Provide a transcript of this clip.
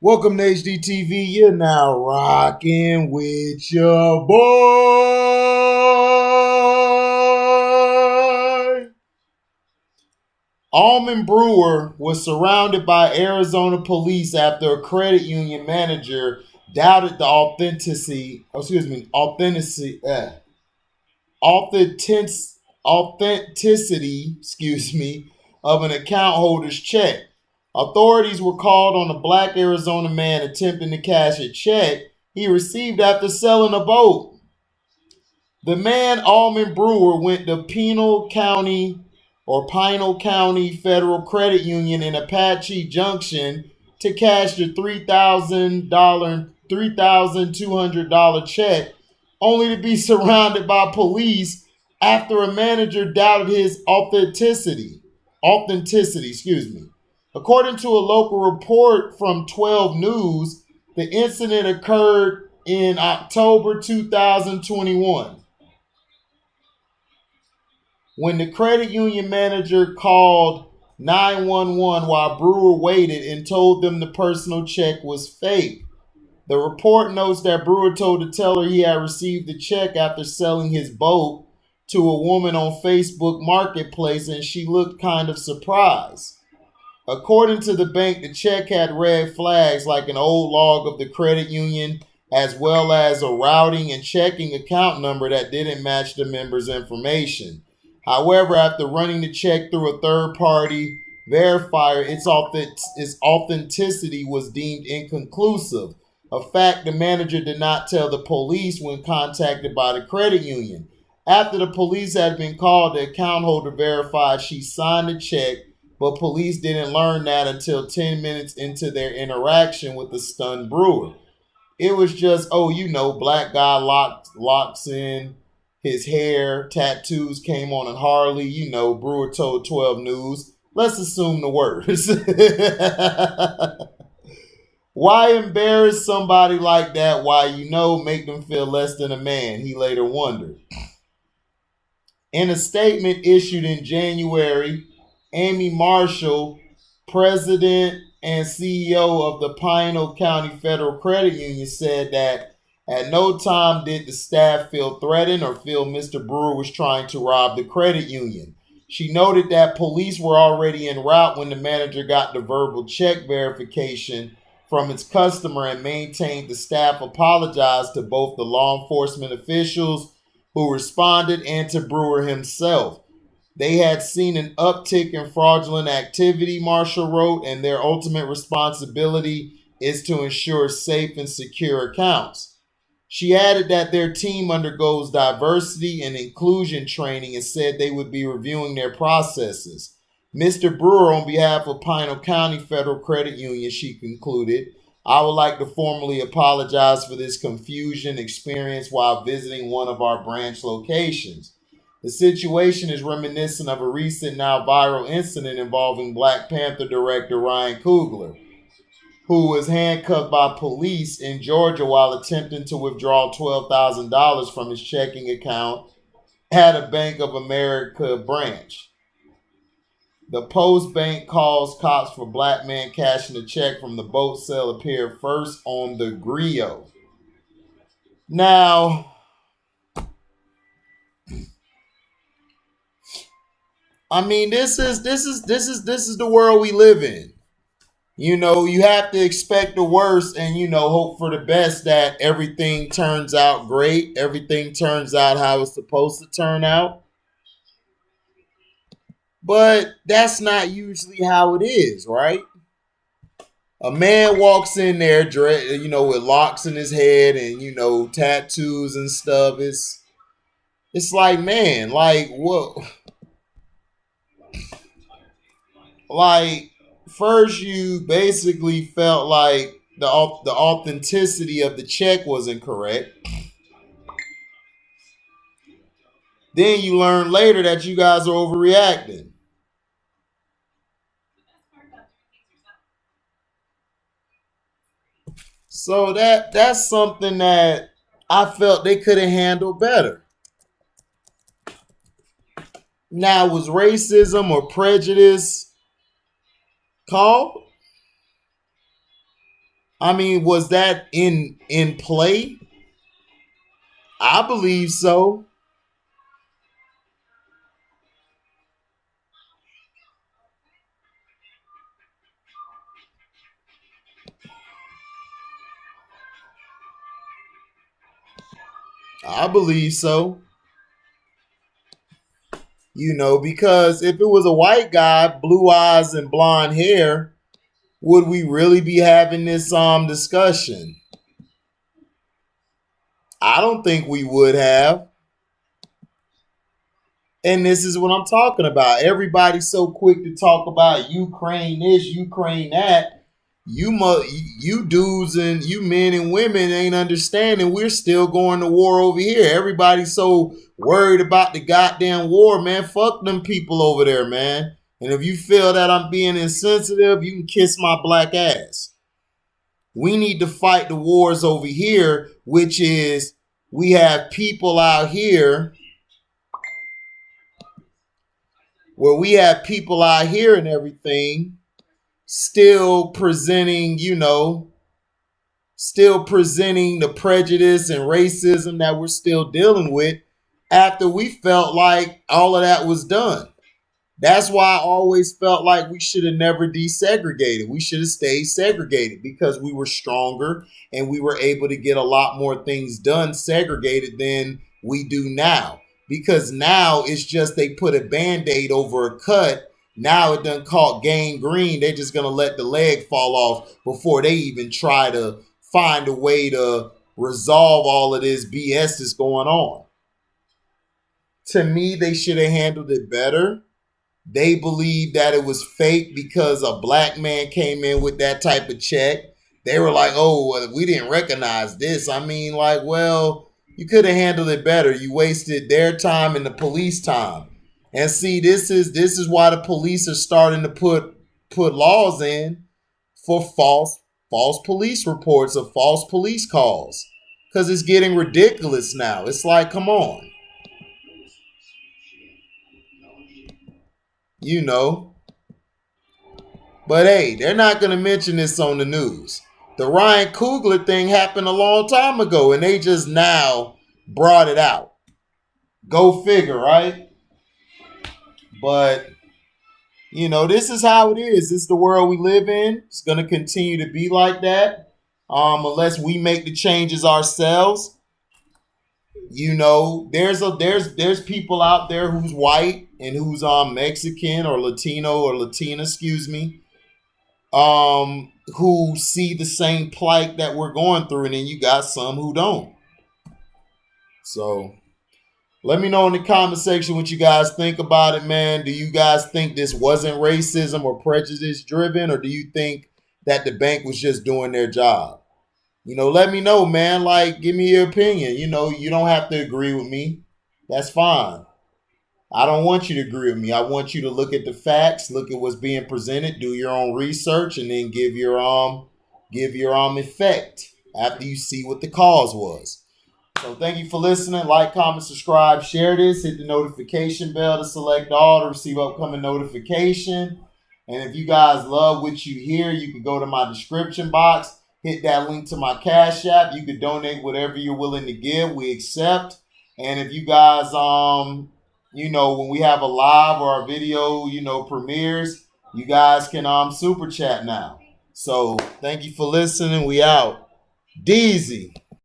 Welcome to HDTV. You're now rocking with your boy. Almond Brewer was surrounded by Arizona police after a credit union manager doubted the authentic, authenticity, of an account holder's check. Authorities were called on a black Arizona man attempting to cash a check he received after selling a boat. The man, Almond Brewer, went to Pinal County Federal Credit Union in Apache Junction to cash the $3,200 check, only to be surrounded by police after a manager doubted his authenticity. According to a local report from 12 News, the incident occurred in October 2021 when the credit union manager called 911 while Brewer waited and told them the personal check was fake. The report notes that Brewer told the teller he had received the check after selling his boat to a woman on Facebook Marketplace, and she looked kind of surprised. According to the bank, the check had red flags like an old log of the credit union, as well as a routing and checking account number that didn't match the member's information. However, after running the check through a third-party verifier, its authenticity was deemed inconclusive, a fact the manager did not tell the police when contacted by the credit union. After the police had been called, the account holder verified she signed the check, but police didn't learn that until 10 minutes into their interaction with the stunned Brewer. It was just, black guy locks in his hair, tattoos came on a Harley, Brewer told 12 News. Let's assume the worst. Why embarrass somebody like that? Why, make them feel less than a man, he later wondered. In a statement issued in January, Amy Marshall, president and CEO of the Pinal County Federal Credit Union, said that at no time did the staff feel threatened or feel Mr. Brewer was trying to rob the credit union. She noted that police were already en route when the manager got the verbal check verification from its customer and maintained the staff apologized to both the law enforcement officials who responded and to Brewer himself. They had seen an uptick in fraudulent activity, Marshall wrote, and their ultimate responsibility is to ensure safe and secure accounts. She added that their team undergoes diversity and inclusion training and said they would be reviewing their processes. Mr. Brewer, on behalf of Pinal County Federal Credit Union, she concluded, I would like to formally apologize for this confusion experienced while visiting one of our branch locations. The situation is reminiscent of a recent, now viral incident involving Black Panther director Ryan Coogler, who was handcuffed by police in Georgia while attempting to withdraw $12,000 from his checking account at a Bank of America branch. The Post Bank calls cops for black man cashing a check from the boat sale appeared first on the Griot. Now, this is the world we live in. You have to expect the worst and hope for the best that everything turns out great, everything turns out how it's supposed to turn out. But that's not usually how it is, right? A man walks in there, with locks in his head and tattoos and stuff. It's like, man, like what? Like first, you basically felt like the authenticity of the check wasn't correct. Then you learn later that you guys are overreacting. So that's something that I felt they could have handled better. Now, was racism or prejudice called? I mean, was that in play? I believe so. I believe so. Because if it was a white guy, blue eyes and blonde hair, would we really be having this discussion? I don't think we would have. And this is what I'm talking about. Everybody's so quick to talk about Ukraine this, Ukraine that. You dudes and you men and women ain't understanding. We're still going to war over here. Everybody's so worried about the goddamn war, man. Fuck them people over there, man. And if you feel that I'm being insensitive, you can kiss my black ass. We need to fight the wars over here, which is we have people out here where we have people out here and everything still presenting, still presenting the prejudice and racism that we're still dealing with after we felt like all of that was done. That's why I always felt like we should have never desegregated. We should have stayed segregated because we were stronger and we were able to get a lot more things done segregated than we do now. Because now it's just they put a Band-Aid over a cut. Now it done caught gangrene. They're just going to let the leg fall off before they even try to find a way to resolve all of this BS that's going on. To me, they should have handled it better. They believed that it was fake because a black man came in with that type of check. They were like, oh, we didn't recognize this. I mean, like, well, you could have handled it better. You wasted their time and the police time. And see, this is why the police are starting to put laws in for false police reports of false police calls. Because it's getting ridiculous now. It's like, come on. But hey, they're not going to mention this on the news. The Ryan Coogler thing happened a long time ago, and they just now brought it out. Go figure, right? But, this is how it is. This is the world we live in. It's going to continue to be like that unless we make the changes ourselves. There's people out there who's white and who's Mexican or Latino or Latina, excuse me, who see the same plight that we're going through, and then you got some who don't. So let me know in the comment section what you guys think about it, man. Do you guys think this wasn't racism or prejudice driven, or do you think that the bank was just doing their job? Let me know, man. Like, give me your opinion. You don't have to agree with me. That's fine. I don't want you to agree with me. I want you to look at the facts, look at what's being presented, do your own research, and then give your effect after you see what the cause was. So thank you for listening. Like, comment, subscribe, share this. Hit the notification bell to select all to receive upcoming notification. And if you guys love what you hear, you can go to my description box, hit that link to my Cash App. You can donate whatever you're willing to give. We accept. And if you guys when we have a live or our video, premieres, you guys can super chat now. So thank you for listening. We out. Deezy.